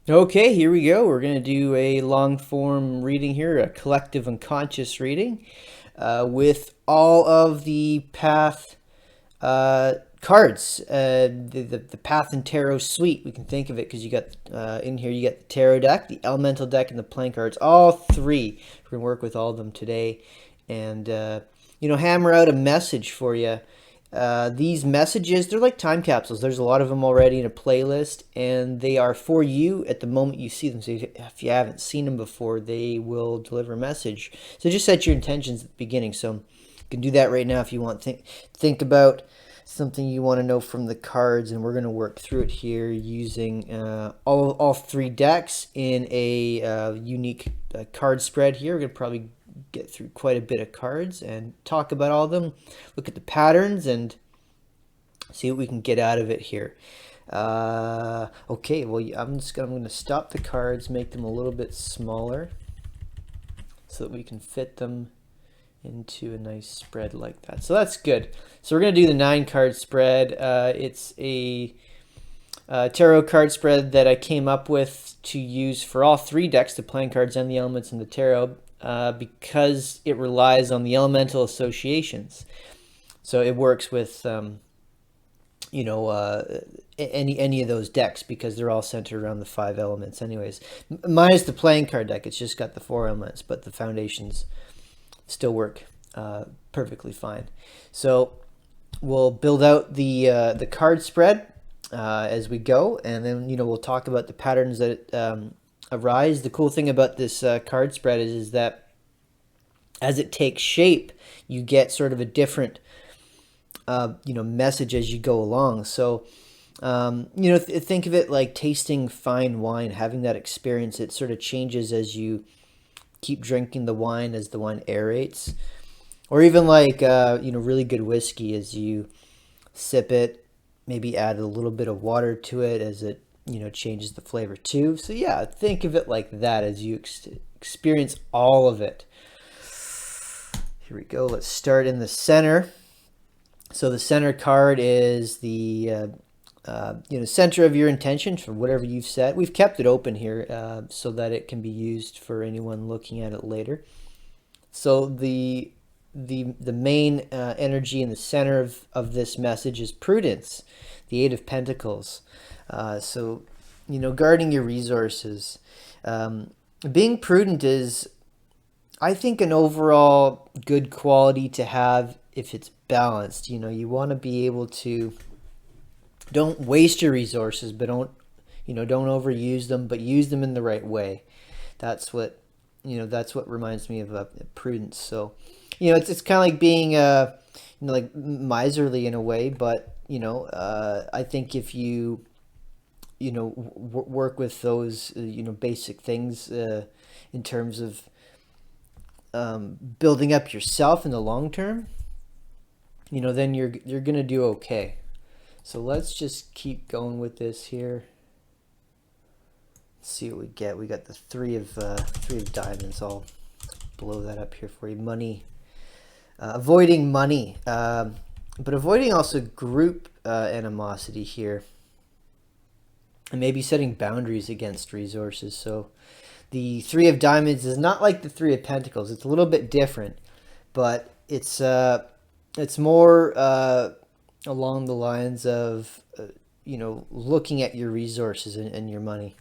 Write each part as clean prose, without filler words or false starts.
Okay, here we go. We're going to do a long form reading here, a collective unconscious reading with all of the path cards, the Path and Tarot suite. We can think of it because you got in here, you got the Tarot deck, the Elemental deck, and the playing cards. All three. We're going to work with all of them today and, hammer out a message for you. These messages, they're like time capsules. There's a lot of them already in a playlist, and they are for you at the moment you see them. So if you haven't seen them before, they will deliver a message. So just set your intentions at the beginning. So you can do that right now if you want. Think about something you want to know from the cards, and we're going to work through it here using all three decks in a unique card spread here. We're going to probably get through quite a bit of cards and talk about all of them, look at the patterns, and see what we can get out of it here. Okay, well, I'm going to stop the cards, make them a little bit smaller so that we can fit them into a nice spread like that. So that's good. So we're going to do the 9 card spread. It's a tarot card spread that I came up with to use for all three decks, the playing cards and the elements and the tarot, because it relies on the elemental associations. So it works with any of those decks because they're all centered around the 5 elements anyways. Minus the playing card deck, it's just got the 4 elements, but the foundations still work perfectly fine. So we'll build out the card spread as we go, and then we'll talk about the patterns that arise. The cool thing about this card spread is that as it takes shape, you get sort of a different message as you go along. So think of it like tasting fine wine, having that experience. It sort of changes as you keep drinking the wine, as the wine aerates, or even like really good whiskey, as you sip it, maybe add a little bit of water to it as it changes the flavor too. So yeah, think of it like that as you experience all of it. Here we go. Let's start in the center. So the center card is the center of your intention for whatever you've set. We've kept it open here so that it can be used for anyone looking at it later. So the main energy in the center of this message is prudence, the 8 of Pentacles. So guarding your resources. Being prudent is, I think, an overall good quality to have if it's balanced. You want to be able to, don't waste your resources, but don't overuse them, but use them in the right way. That's what reminds me of prudence. So it's kind of like being like miserly in a way, but I think if you work with those basic things in terms of building up yourself in the long term, then you're gonna do okay. So let's just keep going with this here. Let's see what we get. We got the three of diamonds. I'll blow that up here for you. Money, avoiding money, but avoiding also group animosity here, and maybe setting boundaries against resources. So the 3 of Diamonds is not like the 3 of Pentacles. It's a little bit different, but it's more along the lines of looking at your resources and your money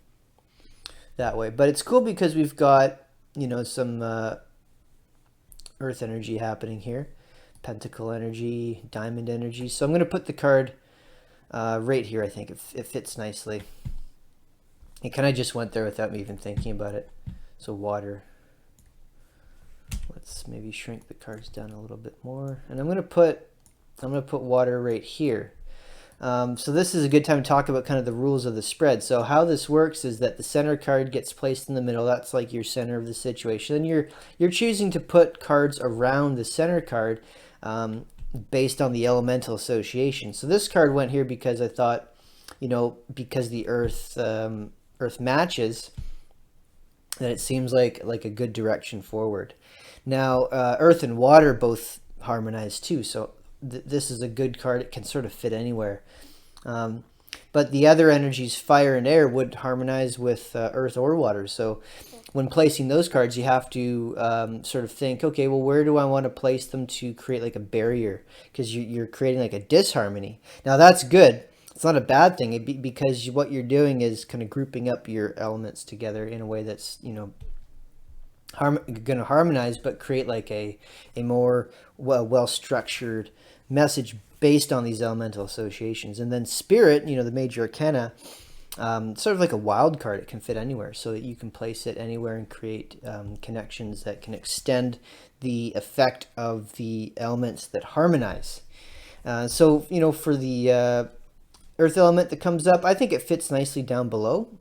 that way. But it's cool because we've got some earth energy happening here, pentacle energy, diamond energy. So I'm going to put the card right here. I think it fits nicely. It kind of just went there without me even thinking about it. So water. Let's maybe shrink the cards down a little bit more, and I'm going to put water right here. So this is a good time to talk about kind of the rules of the spread. So how this works is that the center card gets placed in the middle. That's like your center of the situation. And you're choosing to put cards around the center card based on the elemental association. So this card went here because I thought, because the earth matches, that it seems like a good direction forward. Now, earth and water both harmonize too. So this is a good card. It can sort of fit anywhere. but the other energies, fire and air, would harmonize with earth or water. So when placing those cards, you have to sort of think, okay, well, where do I want to place them to create like a barrier? Because you're creating like a disharmony. Now that's good. It's not a bad thing because what you're doing is kind of grouping up your elements together in a way that's, going to harmonize, but create like a more well structured message based on these elemental associations. And then spirit, the major arcana, sort of like a wild card. It can fit anywhere, so that you can place it anywhere and create connections that can extend the effect of the elements that harmonize. So for the earth element that comes up, I think it fits nicely down below,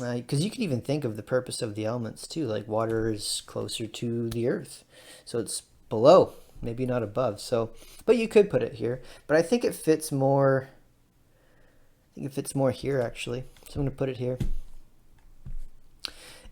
because you can even think of the purpose of the elements too. Like water is closer to the earth, so it's below, maybe not above. So, but you could put it here. But I think it fits more. I think it fits more here actually. So I'm going to put it here.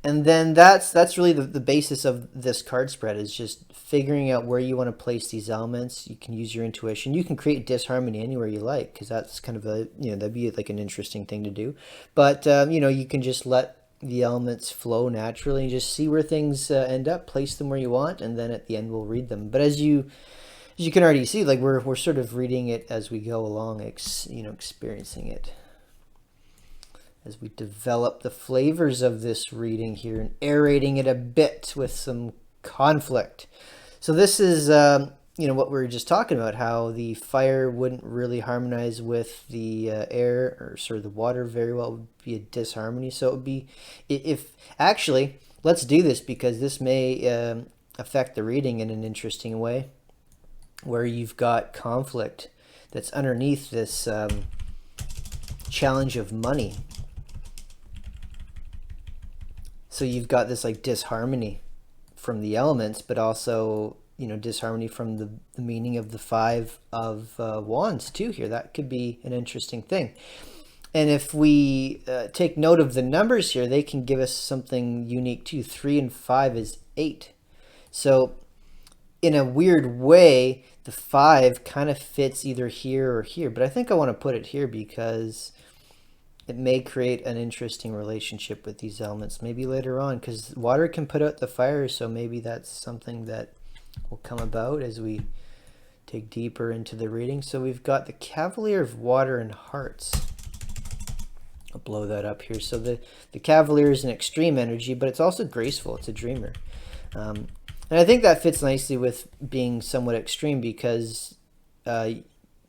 And then that's really the basis of this card spread, is just figuring out where you want to place these elements. You can use your intuition. You can create disharmony anywhere you like, because that's kind of that'd be like an interesting thing to do. But, you can just let the elements flow naturally and just see where things end up, place them where you want, and then at the end we'll read them. But as you can already see, like we're sort of reading it as we go along, experiencing it as we develop the flavors of this reading here and aerating it a bit with some conflict. So this is, what we were just talking about, how the fire wouldn't really harmonize with the air, or sort of the water very well. It would be a disharmony. So it would be, if actually, let's do this, because this may affect the reading in an interesting way, where you've got conflict that's underneath this challenge of money. So you've got this like disharmony from the elements, but also, disharmony from the meaning of the Five of Wands too here. That could be an interesting thing. And if we take note of the numbers here, they can give us something unique too. 3 and 5 is 8. So in a weird way, the 5 kind of fits either here or here. But I think I want to put it here because it may create an interesting relationship with these elements maybe later on, because water can put out the fire. So maybe that's something that will come about as we dig deeper into the reading. So we've got the Cavalier of Water and Hearts. I'll blow that up here. So the Cavalier is an extreme energy, but it's also graceful. It's a dreamer. And I think that fits nicely with being somewhat extreme, because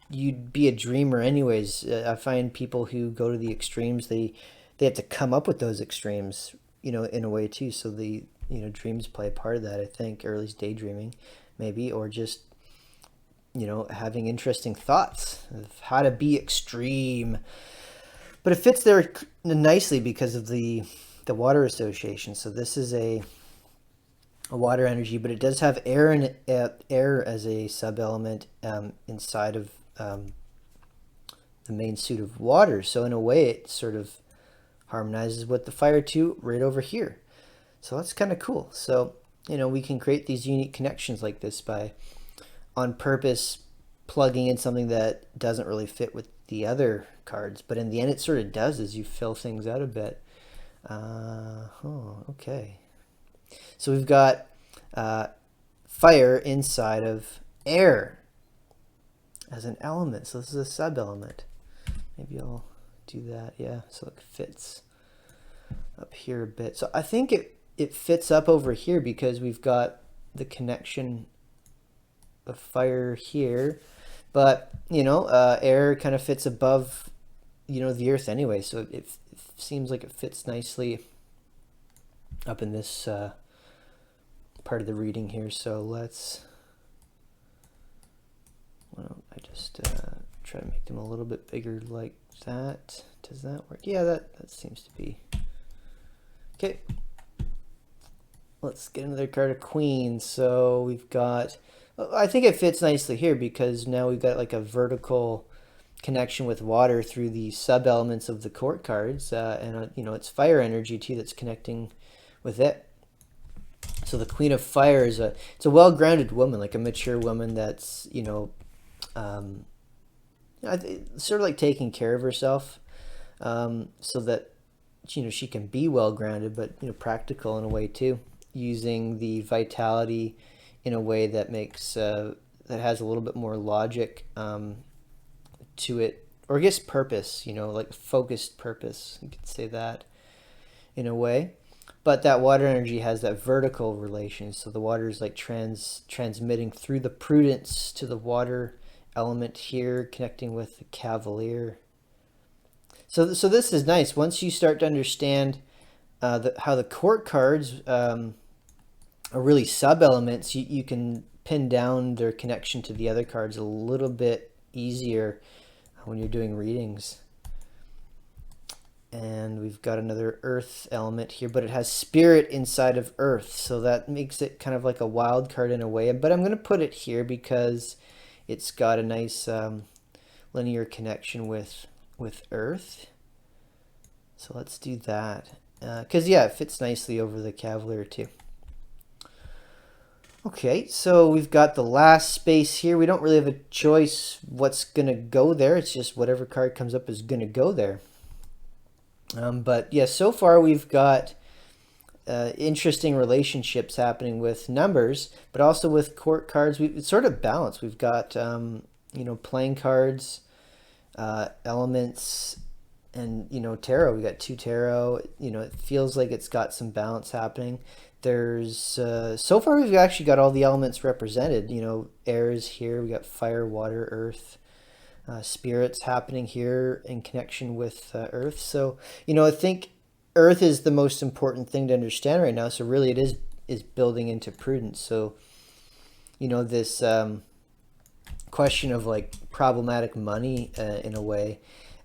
you'd be a dreamer anyways. I find people who go to the extremes, they have to come up with those extremes, in a way too. So the dreams play a part of that, I think, or at least daydreaming maybe, or just having interesting thoughts of how to be extreme. But it fits there nicely because of the water association. So this is a water energy, but it does have air as a sub-element inside of the main suit of water. So in a way, it sort of harmonizes with the fire too, right over here. So that's kind of cool. So, we can create these unique connections like this by, on purpose, plugging in something that doesn't really fit with the other cards. But in the end, it sort of does as you fill things out a bit. Okay. So we've got fire inside of air as an element. So this is a sub-element. Maybe I'll do that. Yeah, so it fits up here a bit. So I think it fits up over here because we've got the connection of fire here. But, air kind of fits above, the earth anyway. So it seems like it fits nicely up in this part of the reading here. So let's... Why don't I just try to make them a little bit bigger like that? Does that work? Yeah, that seems to be... Okay. Let's get another card of Queens. So we've got... I think it fits nicely here because now we've got like a vertical connection with water through the sub-elements of the court cards. And, it's fire energy too that's connecting with it. So the Queen of Fire is it's a well-grounded woman, like a mature woman that's, sort of like taking care of herself. so that she can be well grounded, but practical in a way too, using the vitality in a way that makes that has a little bit more logic to it, or I guess purpose, like focused purpose. You could say that in a way. But that water energy has that vertical relation. So the water is like transmitting through the prudence to the water element here, connecting with the cavalier. So this is nice. Once you start to understand how the court cards are really sub-elements, you can pin down their connection to the other cards a little bit easier when you're doing readings. And we've got another earth element here, but it has spirit inside of earth, so that makes it kind of like a wild card in a way. But I'm going to put it here because it's got a nice linear connection with earth. So let's do that, because yeah, it fits nicely over the cavalier too. Okay, so we've got the last space here. We don't really have a choice what's going to go there. It's just whatever card comes up is going to go there. But yeah, so far we've got interesting relationships happening with numbers, but also with court cards. It's sort of balanced. We've got playing cards, elements, and tarot. We got 2 tarot. It feels like it's got some balance happening. There's so far we've actually got all the elements represented. Air is here. We got fire, water, earth. Spirits happening here in connection with earth. So I think earth is the most important thing to understand right now. So really it is building into prudence. So this question of like problematic money in a way,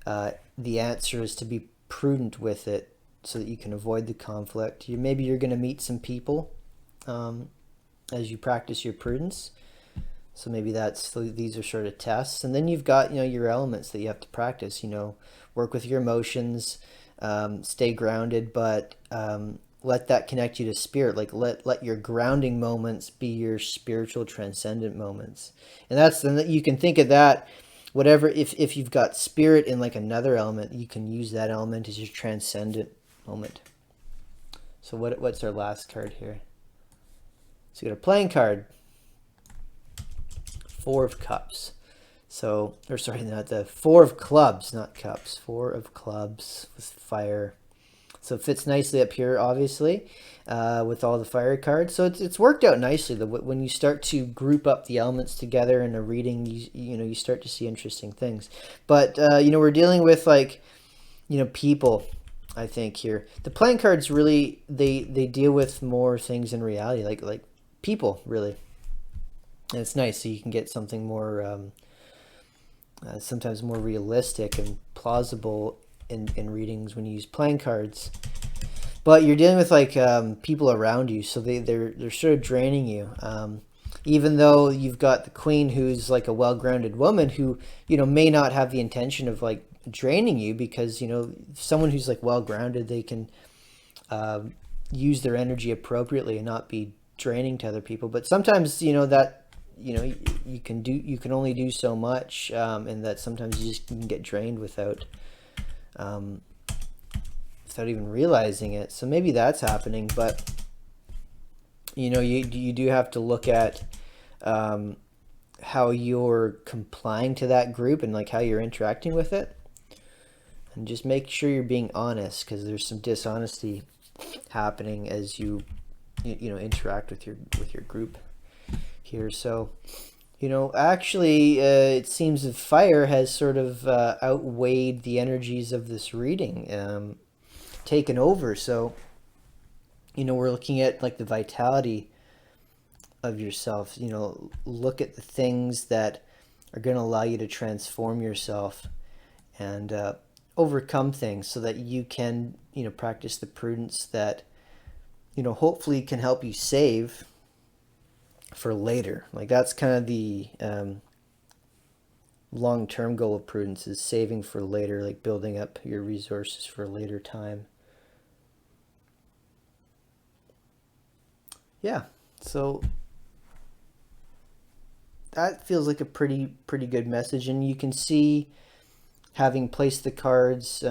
the answer is to be prudent with it so that you can avoid the conflict. Maybe you're going to meet some people as you practice your prudence. So maybe these are sort of tests. And then you've got, your elements that you have to practice, work with your emotions, stay grounded, but let that connect you to spirit. Like let your grounding moments be your spiritual transcendent moments. And then you can think of that, whatever, if you've got spirit in like another element, you can use that element as your transcendent moment. So what's our last card here? So you got a playing card. 4 of cups. Not the 4 of clubs, not cups. 4 of clubs with fire. So it fits nicely up here, obviously, with all the fire cards. So it's worked out nicely. When you start to group up the elements together in a reading, you start to see interesting things. But we're dealing with like people. I think here the playing cards really they deal with more things in reality, like people really. And it's nice, so you can get something more, sometimes more realistic and plausible in readings when you use playing cards. But you're dealing with like people around you, so they're sort of draining you. Even though you've got the queen, who's like a well-grounded woman, who may not have the intention of like draining you, because someone who's like well-grounded, they can use their energy appropriately and not be draining to other people. But sometimes that. You can only do so much, and that sometimes you just can get drained without even realizing it. So maybe that's happening, but you do have to look at how you're complying to that group and like how you're interacting with it, and just make sure you're being honest, because there's some dishonesty happening as you interact with your group here. So actually it seems that fire has sort of outweighed the energies of this reading, taken over. So we're looking at like the vitality of yourself. Look at the things that are going to allow you to transform yourself and overcome things, so that you can practice the prudence that hopefully can help you save for later. Like that's kind of the long-term goal of prudence, is saving for later, like building up your resources for a later time. Yeah, so that feels like a pretty good message, and you can see having placed the cards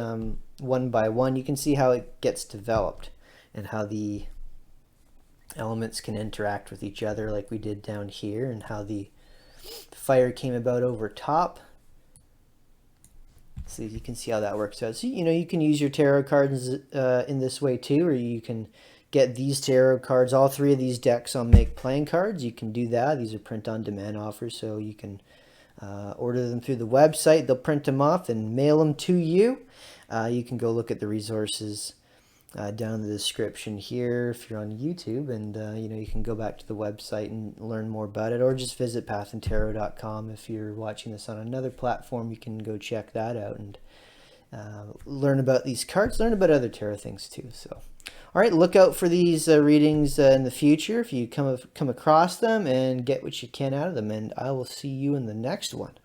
one by one, you can see how it gets developed and how the elements can interact with each other like we did down here, and how the fire came about over top. So you can see how that works out. So, you can use your tarot cards in this way too, or you can get these tarot cards, all three of these decks on Make Playing Cards. You can do that. These are print-on-demand offers, so you can order them through the website. They'll print them off and mail them to you. You can go look at the resources down in the description here if you're on YouTube, and you can go back to the website and learn more about it, or just visit PathandTarot.com. If you're watching this on another platform, you can go check that out and learn about these cards, learn about other tarot things too. So, all right, look out for these readings in the future if you come across them, and get what you can out of them. And I will see you in the next one.